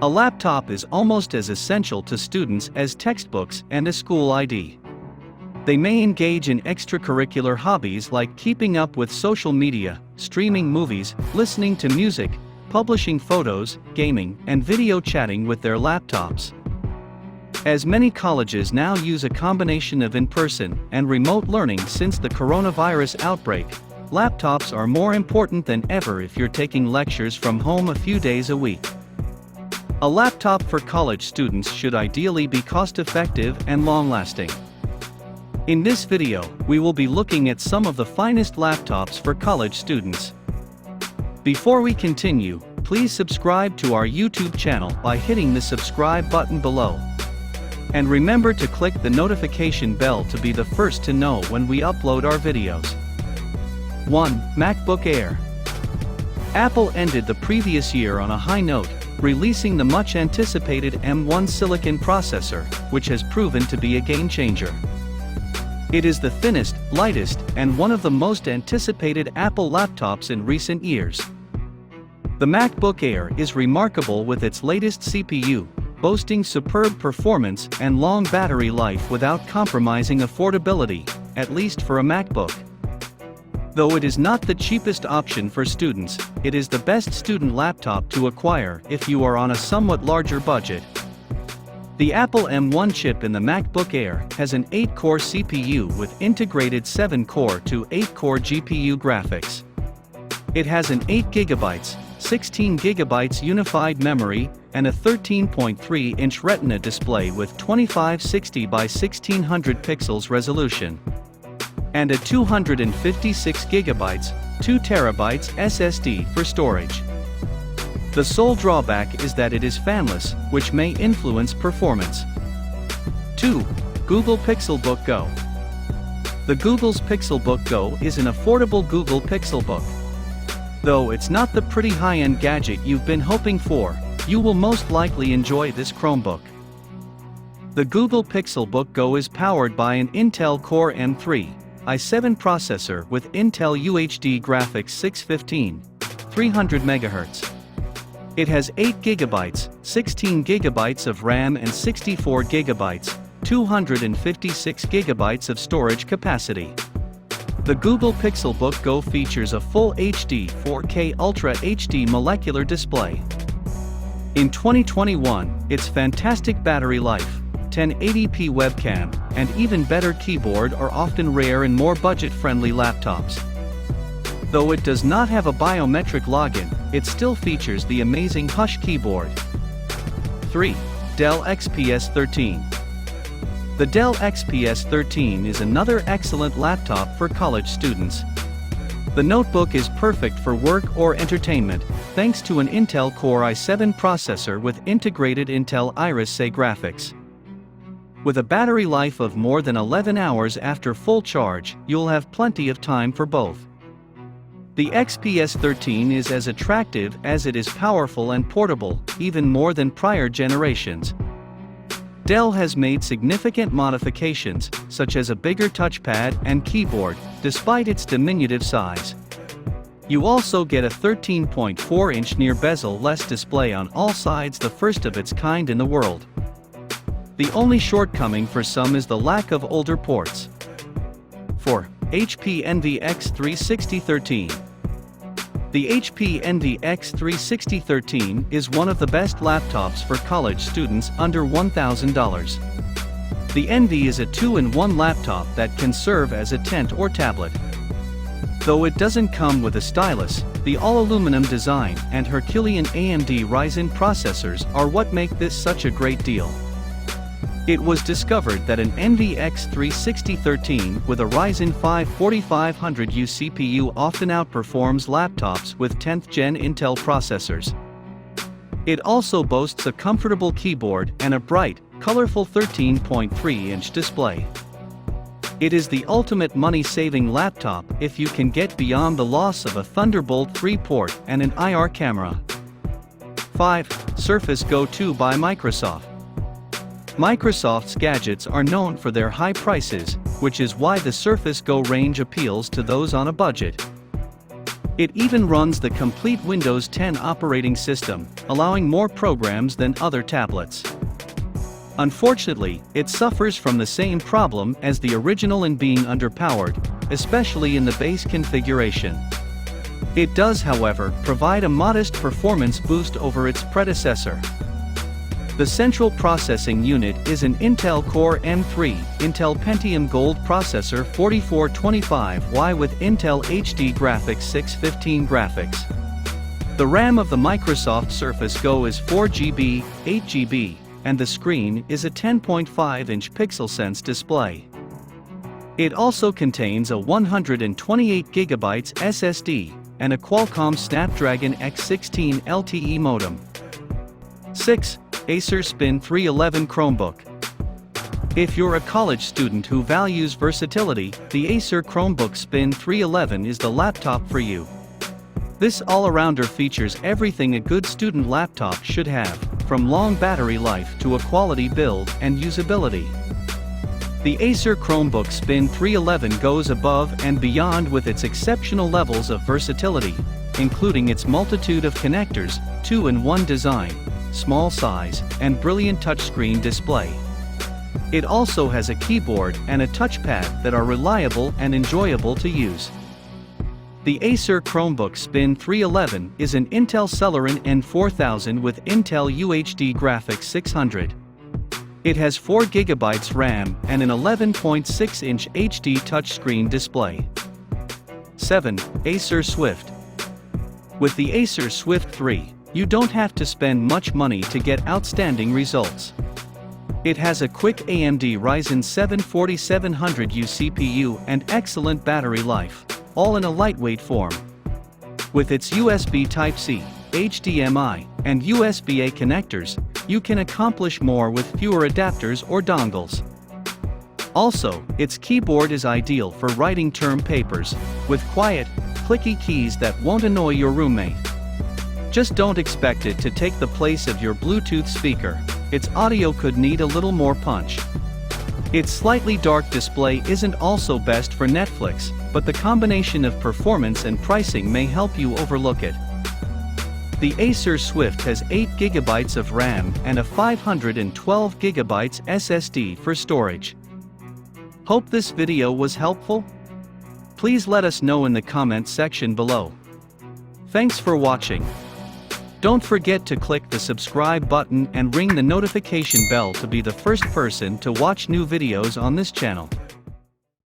A laptop is almost as essential to students as textbooks and a school ID. They may engage in extracurricular hobbies like keeping up with social media, streaming movies, listening to music, publishing photos, gaming, and video chatting with their laptops. As many colleges now use a combination of in-person and remote learning since the coronavirus outbreak, laptops are more important than ever if you're taking lectures from home a few days a week. A laptop for college students should ideally be cost-effective and long-lasting. In this video, we will be looking at some of the finest laptops for college students. Before we continue, please subscribe to our YouTube channel by hitting the subscribe button below. And remember to click the notification bell to be the first to know when we upload our videos. 1. MacBook Air. Apple ended the previous year on a high note, releasing the much-anticipated M1 silicon processor, which has proven to be a game-changer. It is the thinnest, lightest, and one of the most anticipated Apple laptops in recent years. The MacBook Air is remarkable with its latest CPU, boasting superb performance and long battery life without compromising affordability, at least for a MacBook. Though it is not the cheapest option for students, it is the best student laptop to acquire if you are on a somewhat larger budget. The Apple M1 chip in the MacBook Air has an 8-core CPU with integrated 7-core to 8-core GPU graphics. It has an 8GB, 16GB unified memory, and a 13.3-inch Retina display with 2560 by 1600 pixels resolution. And a 256GB, 2TB SSD for storage. The sole drawback is that it is fanless, which may influence performance. 2. Google Pixelbook Go. The Google's Pixelbook Go is an affordable Google Pixelbook. Though it's not the pretty high-end gadget you've been hoping for, you will most likely enjoy this Chromebook. The Google Pixelbook Go is powered by an Intel Core M3, i7 processor with Intel UHD graphics 615, 300 MHz. It has 8GB, 16GB of RAM and 64GB, 256GB of storage capacity. The Google Pixelbook Go features a full HD 4K Ultra HD molecular display. In 2021, its fantastic battery life, 1080p webcam, and even better keyboard are often rare in more budget-friendly laptops. Though it does not have a biometric login, it still features the amazing Hush keyboard. 3. Dell XPS 13. The Dell XPS 13 is another excellent laptop for college students. The notebook is perfect for work or entertainment, thanks to an Intel Core i7 processor with integrated Intel Iris Xe graphics. With a battery life of more than 11 hours after full charge, you'll have plenty of time for both. The XPS 13 is as attractive as it is powerful and portable, even more than prior generations. Dell has made significant modifications, such as a bigger touchpad and keyboard, despite its diminutive size. You also get a 13.4-inch near bezel-less display on all sides, the first of its kind in the world. The only shortcoming for some is the lack of older ports. 4. HP Envy X36013. The HP Envy X36013 is one of the best laptops for college students under $1,000. The Envy is a 2-in-1 laptop that can serve as a tent or tablet. Though it doesn't come with a stylus, the all-aluminum design and Herculean AMD Ryzen processors are what make this such a great deal. It was discovered that an Envy X36013 with a Ryzen 5 4500U CPU often outperforms laptops with 10th Gen Intel processors. It also boasts a comfortable keyboard and a bright, colorful 13.3-inch display. It is the ultimate money-saving laptop if you can get beyond the loss of a Thunderbolt 3 port and an IR camera. 5. Surface Go 2 by Microsoft. Microsoft's gadgets are known for their high prices, which is why the Surface Go range appeals to those on a budget. It even runs the complete Windows 10 operating system, allowing more programs than other tablets. Unfortunately, it suffers from the same problem as the original in being underpowered, especially in the base configuration. It does, however, provide a modest performance boost over its predecessor. The central processing unit is an Intel Core M3, Intel Pentium Gold processor 4425Y with Intel HD Graphics 615 graphics. The RAM of the Microsoft Surface Go is 4GB, 8GB, and the screen is a 10.5-inch PixelSense display. It also contains a 128GB SSD and a Qualcomm Snapdragon X16 LTE modem. 6. Acer Spin 311 Chromebook. If you're a college student who values versatility, the Acer Chromebook Spin 311 is the laptop for you. This all-arounder features everything a good student laptop should have, from long battery life to a quality build and usability. The Acer Chromebook Spin 311 goes above and beyond with its exceptional levels of versatility, including its multitude of connectors, 2-in-1 design, small size, and brilliant touchscreen display. It also has a keyboard and a touchpad that are reliable and enjoyable to use. The Acer Chromebook Spin 311 is an Intel Celeron N4000 with Intel UHD Graphics 600. It has 4GB RAM and an 11.6-inch HD touchscreen display. 7. Acer Swift. With the Acer Swift 3, you don't have to spend much money to get outstanding results. It has a quick AMD Ryzen 7 4700U CPU and excellent battery life, all in a lightweight form. With its USB Type-C, HDMI, and USB-A connectors, you can accomplish more with fewer adapters or dongles. Also, its keyboard is ideal for writing term papers, with quiet, clicky keys that won't annoy your roommate. Just don't expect it to take the place of your Bluetooth speaker. Its audio could need a little more punch. Its slightly dark display isn't also best for Netflix, but the combination of performance and pricing may help you overlook it. The Acer Swift has 8GB of RAM and a 512GB SSD for storage. Hope this video was helpful. Please let us know in the comments section below. Thanks for watching. Don't forget to click the subscribe button and ring the notification bell to be the first person to watch new videos on this channel.